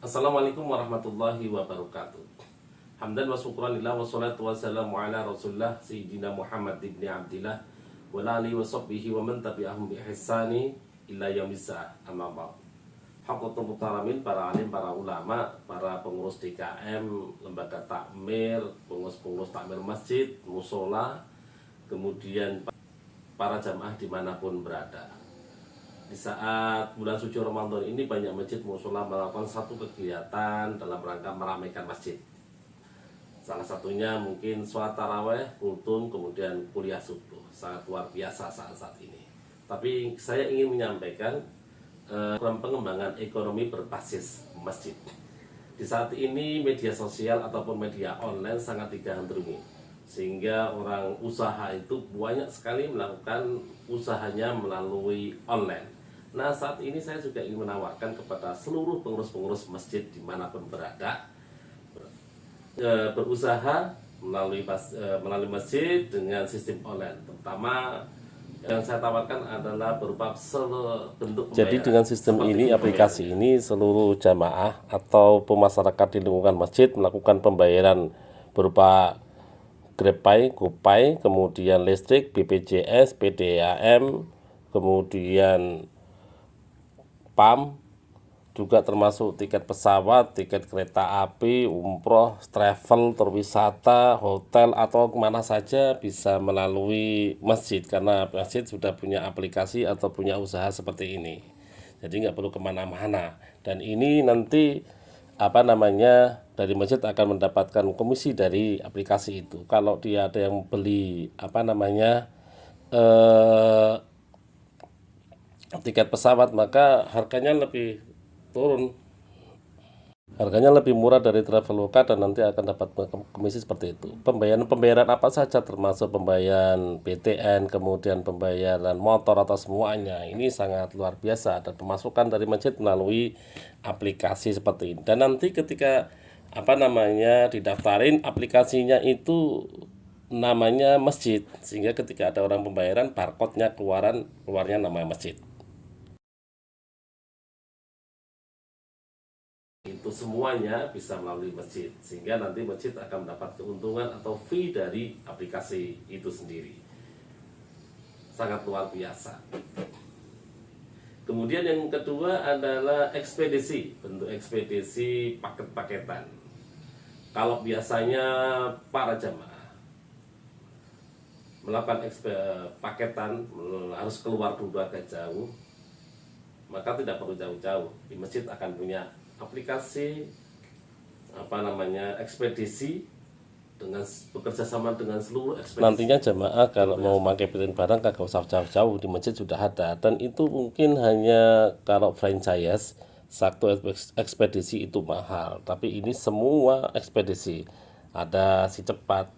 Assalamualaikum warahmatullahi wabarakatuh. Hamdan wa syukran lillah wa salatu wa salamu ala rasulullah Sayyidina Muhammad ibn Abdillah wa alihi wa sahbihi wa man tabi'ahum bi ihsani illa yaumizzah, amma ba'd. Haqqatul muhtaramin, para alim, para ulama, para pengurus DKM, lembaga takmir, pengurus takmir masjid, musola, kemudian para jamaah dimanapun berada. Di saat bulan suci Ramadan ini banyak masjid musola melakukan satu kegiatan dalam rangka meramaikan masjid. Salah satunya mungkin sholat taraweh, kultum, kemudian kuliah subuh. Sangat luar biasa saat ini. Tapi saya ingin menyampaikan program pengembangan ekonomi berbasis masjid. Di saat ini media sosial ataupun media online sangat digandrungi, sehingga orang usaha itu banyak sekali melakukan usahanya melalui online. Nah, saat ini saya juga ingin menawarkan kepada seluruh pengurus-pengurus masjid dimanapun berada, berusaha melalui masjid dengan sistem online. Terutama yang saya tawarkan adalah berupa bentuk pembayaran. Jadi dengan sistem ini, aplikasi ini, seluruh jamaah atau masyarakat di lingkungan masjid melakukan pembayaran berupa GrabPay, GoPay, kemudian listrik, BPJS, PDAM, kemudian PAM, juga termasuk tiket pesawat, tiket kereta api, umroh, travel, terwisata, hotel, atau kemana saja bisa melalui masjid, karena masjid sudah punya aplikasi atau punya usaha seperti ini. Jadi nggak perlu kemana-mana. Dan ini nanti dari masjid akan mendapatkan komisi dari aplikasi itu. Kalau dia ada yang beli tiket pesawat, maka harganya lebih turun, harganya lebih murah dari Traveloka, dan nanti akan dapat komisi seperti itu. Pembayaran apa saja, termasuk pembayaran PTN, kemudian pembayaran motor atau semuanya, ini sangat luar biasa, dan pemasukan dari masjid melalui aplikasi seperti ini. Dan nanti ketika didaftarin aplikasinya itu namanya masjid, sehingga ketika ada orang pembayaran, barcode-nya keluarnya nama masjid. Itu semuanya bisa melalui masjid, sehingga nanti masjid akan mendapat keuntungan atau fee dari aplikasi itu sendiri. Sangat luar biasa. Kemudian yang kedua adalah ekspedisi, bentuk ekspedisi paket-paketan. Kalau biasanya para jamaah melakukan paketan harus keluar dulu agak jauh, maka tidak perlu jauh-jauh. Di masjid akan punya aplikasi ekspedisi dengan bekerja sama dengan seluruh ekspedisi. Nantinya jamaah kalau mau marketin barang kagak usah jauh-jauh, di masjid sudah ada. Dan itu mungkin hanya kalau franchise satu ekspedisi itu mahal, tapi ini semua ekspedisi. Ada si cepat,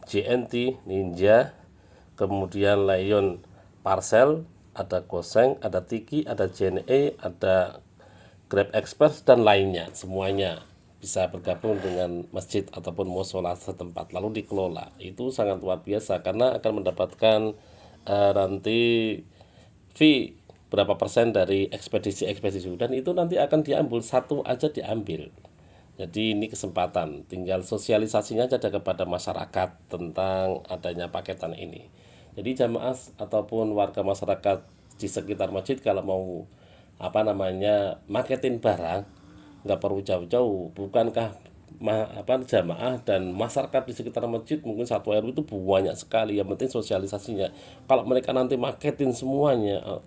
JNT, Ninja, kemudian Lion Parcel, ada Goseng, ada Tiki, ada JNE, ada Grab Express, dan lainnya. Semuanya bisa bergabung dengan masjid ataupun musola setempat lalu dikelola. Itu sangat luar biasa, karena akan mendapatkan nanti fee berapa persen dari ekspedisi, dan itu nanti akan diambil, satu aja diambil. Jadi ini kesempatan, tinggal sosialisasinya saja kepada masyarakat tentang adanya paketan ini. Jadi jamaah ataupun warga masyarakat di sekitar masjid kalau mau marketin barang, nggak perlu jauh-jauh. Bukankah jamaah dan masyarakat di sekitar masjid mungkin satu RW itu banyak sekali, yang penting sosialisasinya. Kalau mereka nanti marketin semuanya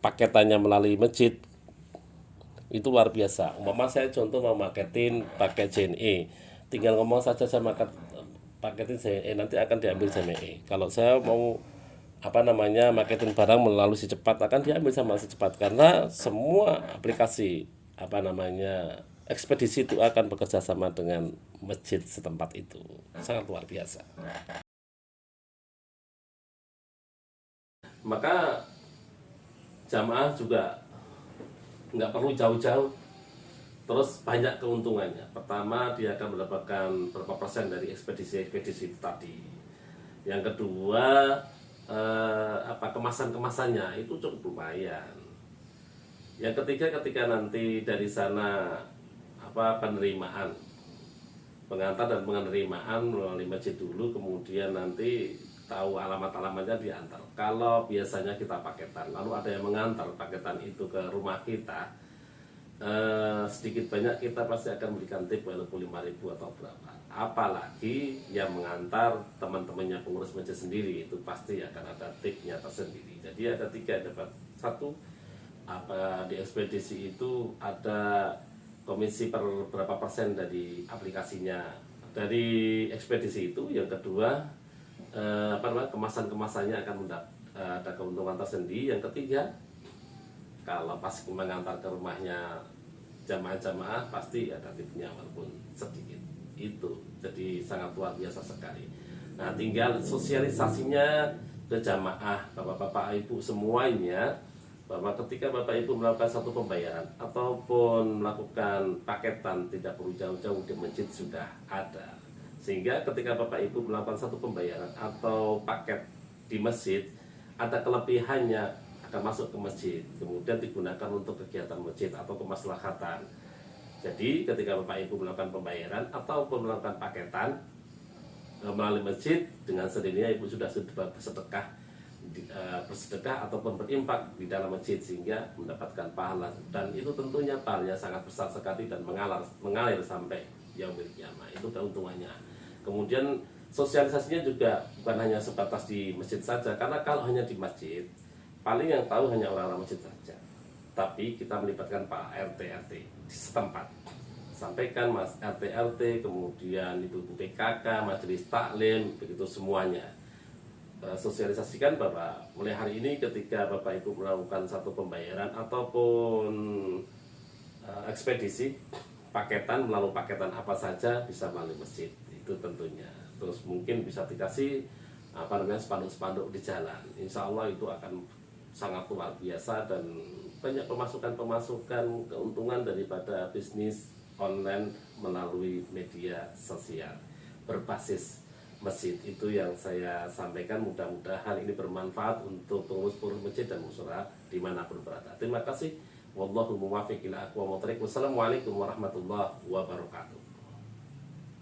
paketannya melalui masjid, itu luar biasa. Umpama saya contoh mau marketin pakai JNE, tinggal ngomong saja saya paketin JNE, nanti akan diambil JNE. Kalau saya mau marketin barang melalui si cepat, akan diambil sama si cepat, karena semua aplikasi ekspedisi itu akan bekerja sama dengan masjid setempat itu. Sangat luar biasa. Maka jamaah juga nggak perlu jauh-jauh, terus banyak keuntungannya. Pertama, dia akan mendapatkan berapa persen dari ekspedisi itu tadi. Yang kedua, kemasan-kemasannya itu cukup lumayan. Yang ketiga, ketika nanti dari sana penerimaan, pengantar dan penerimaan melalui masjid dulu, kemudian nanti tahu alamat-alamatnya diantar. Kalau biasanya kita paketan, lalu ada yang mengantar paketan itu ke rumah kita, sedikit banyak kita pasti akan berikan tip walaupun 5.000 atau berapa. Apalagi yang mengantar teman-temannya pengurus masjid sendiri, itu pasti akan ada tipnya tersendiri. Jadi ada 3, dapat 1, di ekspedisi itu ada komisi per berapa persen dari aplikasinya dari ekspedisi itu. Yang kedua, kemasan-kemasannya akan ada keuntungan tersendiri. Yang ketiga, kalau pas mengantar ke rumahnya jamaah-jamaah pasti ada tipnya walaupun sedikit. Itu jadi sangat luar biasa sekali. Nah, tinggal sosialisasinya ke jamaah, bapak-bapak ibu semuanya, bahwa ketika bapak ibu melakukan satu pembayaran ataupun melakukan paketan, tidak perlu jauh-jauh, di masjid sudah ada. Sehingga ketika bapak ibu melakukan satu pembayaran atau paket di masjid, ada kelebihannya akan masuk ke masjid, kemudian digunakan untuk kegiatan masjid atau kemaslahatan. Jadi ketika bapak ibu melakukan pembayaran ataupun melakukan paketan melalui masjid, dengan sendirinya ibu sudah bersedekah, ataupun berimpak di dalam masjid, sehingga mendapatkan pahala. Dan itu tentunya pahalanya sangat besar sekali dan mengalir sampai yaumil qiyamah. Itu keuntungannya. Kemudian sosialisasinya juga bukan hanya sebatas di masjid saja, karena kalau hanya di masjid paling yang tahu hanya orang-orang masjid saja. Tapi kita melibatkan Pak RT-RT di setempat, sampaikan Mas RT-RT, kemudian ibu-ibu PKK, majelis taklim, begitu semuanya. Sosialisasikan bahwa mulai hari ini ketika bapak ibu melakukan satu pembayaran ataupun ekspedisi paketan, melalui paketan apa saja bisa melalui masjid, itu tentunya. Terus mungkin bisa dikasih spanduk-spanduk di jalan. Insya Allah itu akan sangat luar biasa dan banyak pemasukan keuntungan daripada bisnis online melalui media sosial berbasis masjid. Itu yang saya sampaikan. Mudah-mudahan ini bermanfaat untuk pengurus-pengurus masjid dan musyawarah dimanapun berada. Terima kasih. Wallahu muwaffiq ila aqwamit thoriq. Wassalamualaikum warahmatullahi wabarakatuh.